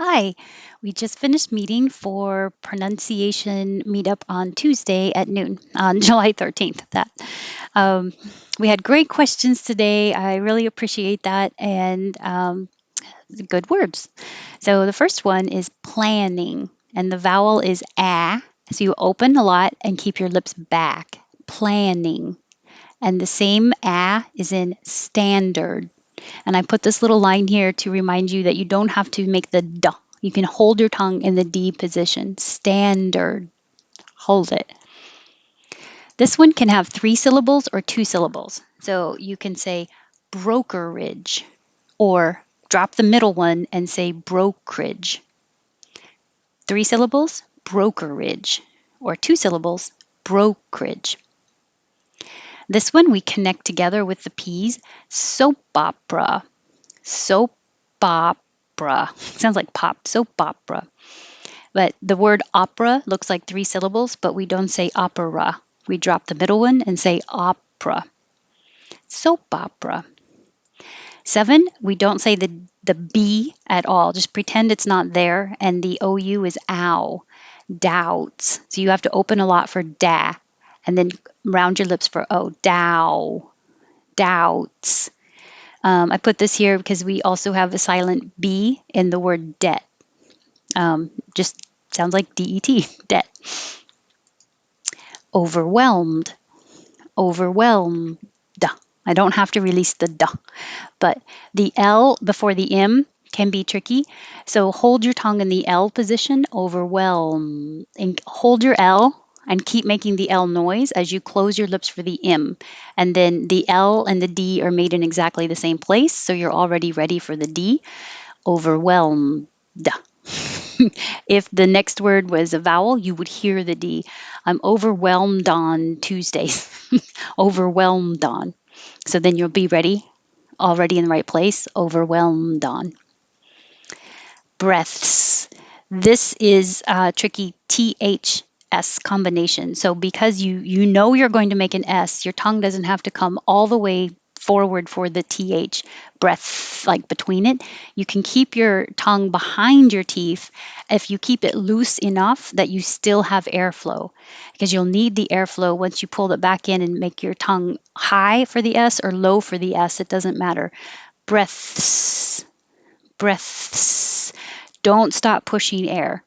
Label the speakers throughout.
Speaker 1: Hi, we just finished meeting for pronunciation meetup on Tuesday at noon on July 13th. Um, we had great questions today. I really appreciate that and good words. So the first one is planning, and the vowel is a. So you open a lot and keep your lips back. Planning. And the same a is in standard. And I put this little line here to remind you that you don't have to make the D. You can hold your tongue in the D position. Standard. Hold it. This one can have 3 syllables or 2 syllables. So you can say brokerage or drop the middle one and say brokerage. 3 syllables, brokerage, or 2 syllables, brokerage. This one we connect together with the P's, soap opera. Soap opera. Sounds like pop, soap opera. But the word opera looks like 3 syllables, but we don't say opera. We drop the middle one and say opera. Soap opera. 7, we don't say the B at all. Just pretend it's not there. And the OU is ow. Doubts. So you have to open a lot for da and then round your lips for O. Dow. Doubts. I put this here because we also have a silent B in the word debt. Just sounds like DET, debt. Overwhelmed, overwhelmed. I don't have to release the duh, but the L before the M can be tricky. So hold your tongue in the L position, overwhelm, and hold your L and keep making the L noise as you close your lips for the M. And then the L and the D are made in exactly the same place, so you're already ready for the D. Overwhelmed. If the next word was a vowel, you would hear the D. I'm overwhelmed on Tuesdays. Overwhelmed on. So then you'll be ready, already in the right place. Overwhelmed on. Breaths. This is a tricky THS combination. So because you know you're going to make an S, your tongue doesn't have to come all the way forward for the TH breath, like between it. You can keep your tongue behind your teeth if you keep it loose enough that you still have airflow, because you'll need the airflow once you pull it back in and make your tongue high for the S or low for the S. It doesn't matter. Breaths, breaths. Don't stop pushing air.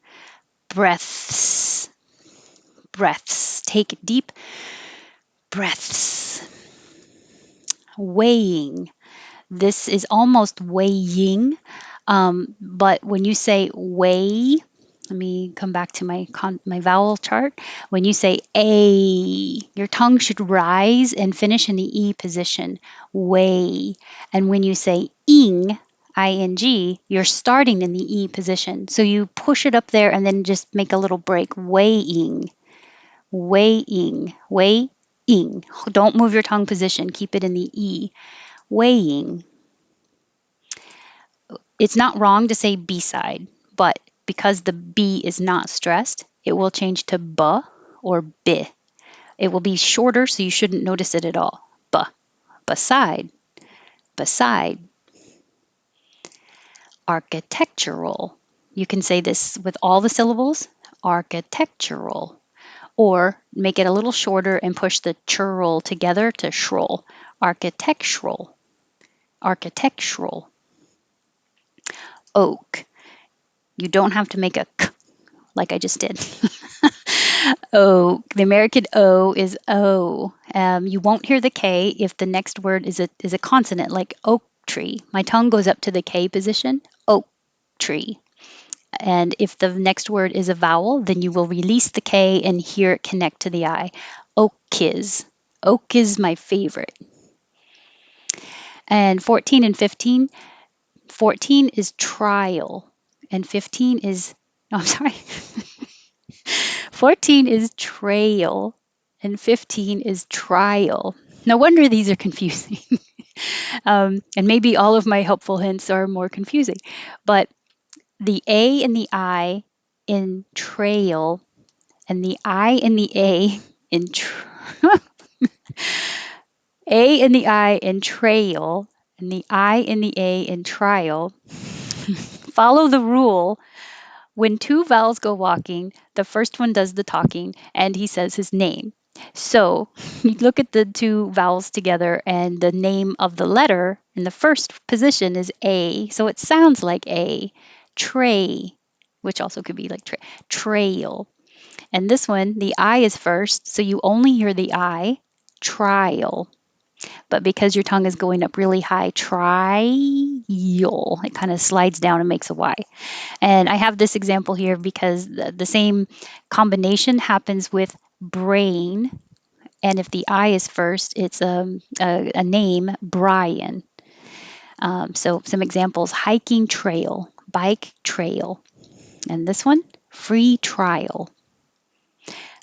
Speaker 1: Breaths, breaths. Take deep breaths. Weighing. This is almost weighing, but when you say weigh, let me come back to my vowel chart. When you say a, your tongue should rise and finish in the E position. Weigh. And when you say ing, ing, you're starting in the E position. So you push it up there and then just make a little break. Weighing, weighing, weighing. Don't move your tongue position. Keep it in the E. Weighing. It's not wrong to say B-side, but because the B is not stressed, it will change to B or B. It will be shorter, so you shouldn't notice it at all. B, beside, beside. Architectural. You can say this with all the syllables, architectural. Or make it a little shorter and push the churl together to shroll. Architectural, architectural. Oak. You don't have to make a k like I just did. O. The American O is O. You won't hear the K if the next word is a consonant like oak tree. My tongue goes up to the K position, oak tree. And if the next word is a vowel, then you will release the K and hear it connect to the I. Oak is. Oak is my favorite. And 14 and 15. 14 is trial, and 15 is, no, I'm sorry. 14 is trail and 15 is trial. No wonder these are confusing. And maybe all of my helpful hints are more confusing. But the A and the I in trail and the I and the A in A and the I in trail and the I and the A in trial. Follow the rule. When two vowels go walking, the first one does the talking and he says his name. So you look at the two vowels together, and the name of the letter in the first position is A. So it sounds like A. Tray, which also could be like trail. And this one, the I is first, so you only hear the I. Trial. But because your tongue is going up really high, trial, it kind of slides down and makes a Y. And I have this example here because the same combination happens with brain. And if the I is first, it's a name, Brian. So some examples: hiking trail, bike trail. And this one, free trial.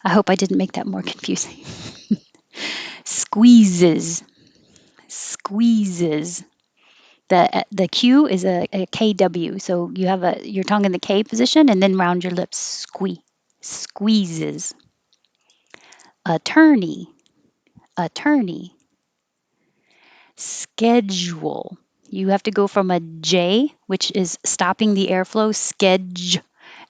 Speaker 1: I hope I didn't make that more confusing. Squeezes, squeezes. The Q is a KW. So you have your tongue in the K position and then round your lips. Squeezes. Attorney, attorney. Schedule. You have to go from a J, which is stopping the airflow, sketch,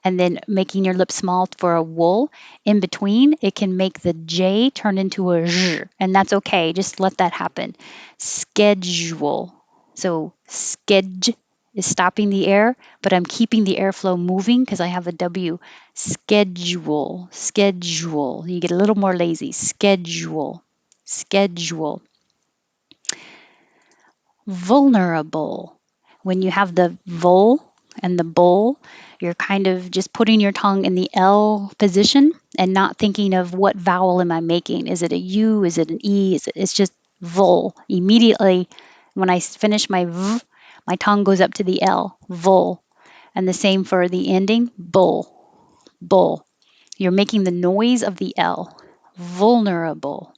Speaker 1: and then making your lips small for a wool. In between, it can make the J turn into a Z, and that's okay. Just let that happen. Schedule. So sketch is stopping the air, but I'm keeping the airflow moving because I have a W. Schedule, schedule. You get a little more lazy. Schedule, schedule. Vulnerable. When you have the vul and the bull, you're kind of just putting your tongue in the L position and not thinking of what vowel am I making. Is it a U? Is it an E? It's just vul. Immediately, when I finish my V, my tongue goes up to the L, vul. And the same for the ending, bull, bull. You're making the noise of the L, vulnerable.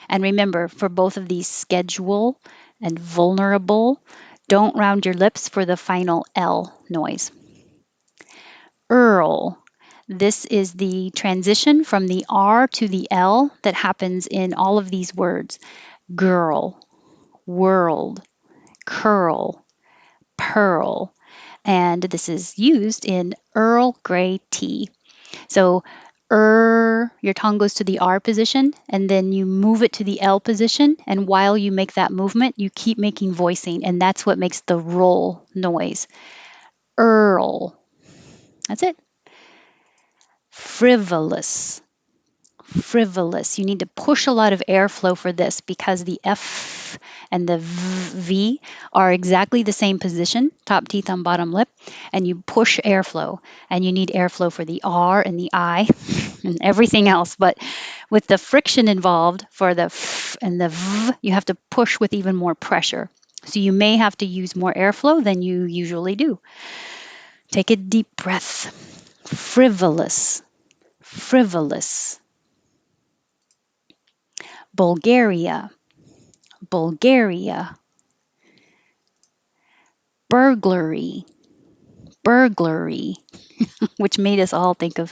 Speaker 1: And remember, for both of these, schedule and vulnerable, don't round your lips for the final L noise. Earl. This is the transition from the R to the L that happens in all of these words: girl, world, curl, pearl. And this is used in Earl Grey tea. So your tongue goes to the R position and then you move it to the L position. And while you make that movement, you keep making voicing. And that's what makes the roll noise. Earl. That's it. Frivolous. Frivolous. You need to push a lot of airflow for this because the F and the V are exactly the same position, top teeth on bottom lip, and you push airflow. And you need airflow for the R and the I and everything else. But with the friction involved for the F and the V, you have to push with even more pressure. So you may have to use more airflow than you usually do. Take a deep breath. Frivolous. Frivolous. Bulgaria. Bulgaria. Burglary. Burglary, which made us all think of,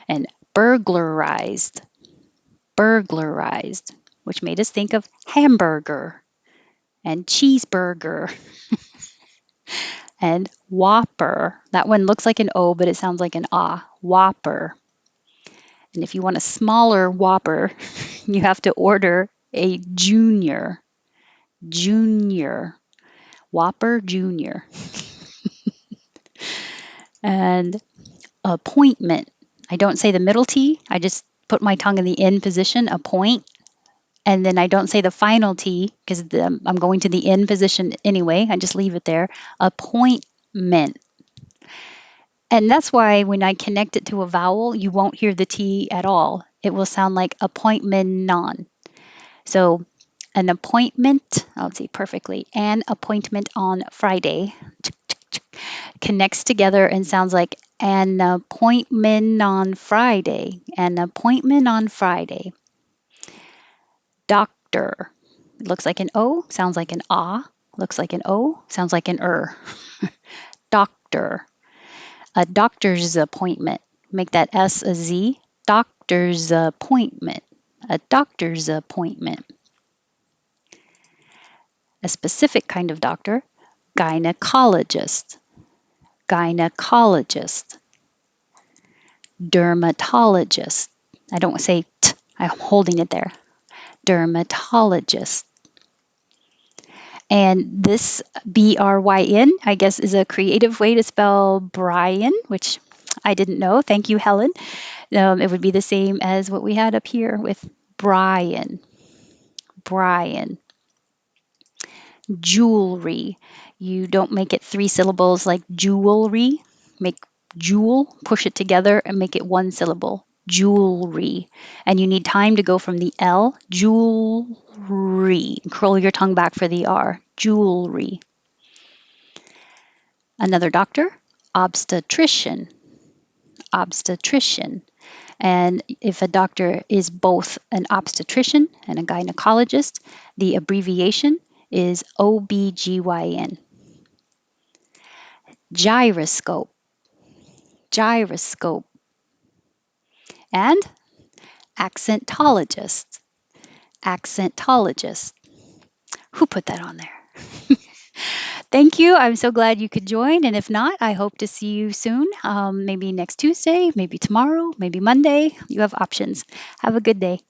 Speaker 1: and burglarized. Burglarized, which made us think of hamburger and cheeseburger and whopper. That one looks like an O, but it sounds like an ah. Whopper. And if you want a smaller whopper, you have to order a junior. Junior. Whopper Junior. And appointment. I don't say the middle T. I just put my tongue in the in position, appoint. And then I don't say the final T because I'm going to the in position anyway. I just leave it there. Appointment. And that's why when I connect it to a vowel, you won't hear the T at all. It will sound like appointment non. So an appointment, let's see perfectly, an appointment on Friday connects together and sounds like an appointment on Friday. An appointment on Friday. Doctor. Looks like an O, sounds like an ah. Looks like an O, sounds like an Doctor. A doctor's appointment. Make that S a Z. Doctor's appointment. A doctor's appointment. A specific kind of doctor. gynecologist, gynecologist, dermatologist. I don't say t, I'm holding it there. Dermatologist. And this Bryn, I guess, is a creative way to spell Brian, which I didn't know. Thank you, Helen. It would be the same as what we had up here with Brian. Brian. Jewelry. You don't make it three syllables like jewelry. Make jewel, push it together, and make it one syllable. Jewelry. And you need time to go from the L, jewelry. Curl your tongue back for the R. Jewelry. Another doctor, obstetrician. Obstetrician. And if a doctor is both an obstetrician and a gynecologist, the abbreviation is OBGYN. Gyroscope, gyroscope. And accentologist, accentologist. Who put that on there? Thank you. I'm so glad you could join. And if not, I hope to see you soon. Maybe next Tuesday, maybe tomorrow, maybe Monday. You have options. Have a good day.